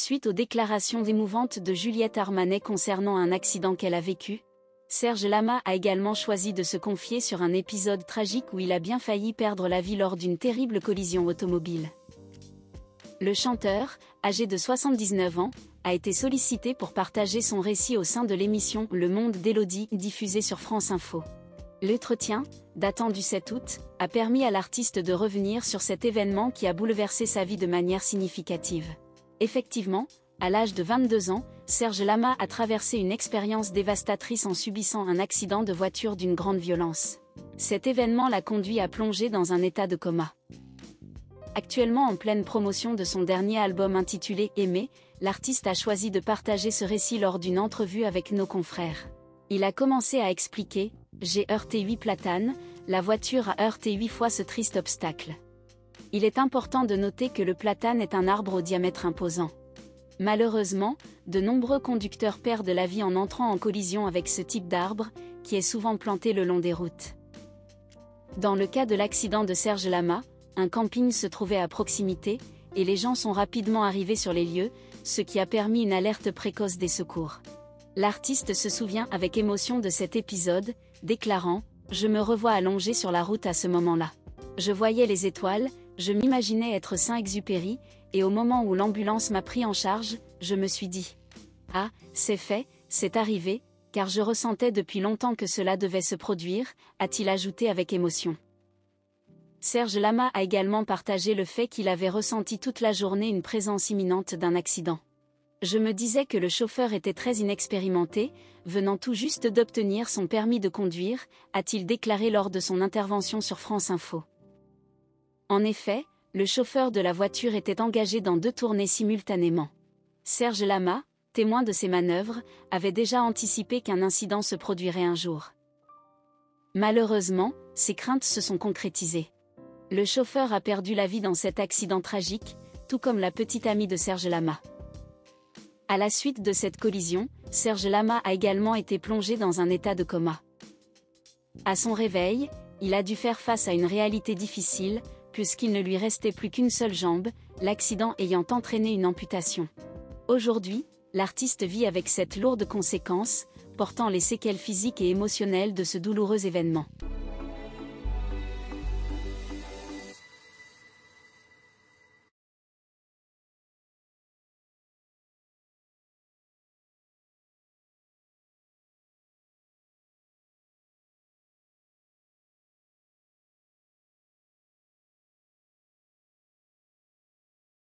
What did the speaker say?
Suite aux déclarations émouvantes de Juliette Armanet concernant un accident qu'elle a vécu, Serge Lama a également choisi de se confier sur un épisode tragique où il a bien failli perdre la vie lors d'une terrible collision automobile. Le chanteur, âgé de 79 ans, a été sollicité pour partager son récit au sein de l'émission Le Monde d'Élodie diffusée sur France Info. L'entretien, datant du 7 août, a permis à l'artiste de revenir sur cet événement qui a bouleversé sa vie de manière significative. Effectivement, à l'âge de 22 ans, Serge Lama a traversé une expérience dévastatrice en subissant un accident de voiture d'une grande violence. Cet événement l'a conduit à plonger dans un état de coma. Actuellement en pleine promotion de son dernier album intitulé « Aimer », l'artiste a choisi de partager ce récit lors d'une entrevue avec nos confrères. Il a commencé à expliquer « J'ai heurté 8 platanes, la voiture a heurté 8 fois ce triste obstacle. Il est important de noter que le platane est un arbre au diamètre imposant. Malheureusement, de nombreux conducteurs perdent la vie en entrant en collision avec ce type d'arbre, qui est souvent planté le long des routes. » Dans le cas de l'accident de Serge Lama, un camping se trouvait à proximité, et les gens sont rapidement arrivés sur les lieux, ce qui a permis une alerte précoce des secours. L'artiste se souvient avec émotion de cet épisode, déclarant « Je me revois allongé sur la route à ce moment-là. Je voyais les étoiles, je m'imaginais être Saint-Exupéry, et au moment où l'ambulance m'a pris en charge, je me suis dit « Ah, c'est fait, c'est arrivé, car je ressentais depuis longtemps que cela devait se produire », a-t-il ajouté avec émotion. Serge Lama a également partagé le fait qu'il avait ressenti toute la journée une présence imminente d'un accident. Je me disais que le chauffeur était très inexpérimenté, venant tout juste d'obtenir son permis de conduire, a-t-il déclaré lors de son intervention sur France Info. En effet, le chauffeur de la voiture était engagé dans 2 tournées simultanément. Serge Lama, témoin de ces manœuvres, avait déjà anticipé qu'un incident se produirait un jour. Malheureusement, ses craintes se sont concrétisées. Le chauffeur a perdu la vie dans cet accident tragique, tout comme la petite amie de Serge Lama. À la suite de cette collision, Serge Lama a également été plongé dans un état de coma. À son réveil, il a dû faire face à une réalité difficile, puisqu'il ne lui restait plus qu'une seule jambe, l'accident ayant entraîné une amputation. Aujourd'hui, l'artiste vit avec cette lourde conséquence, portant les séquelles physiques et émotionnelles de ce douloureux événement.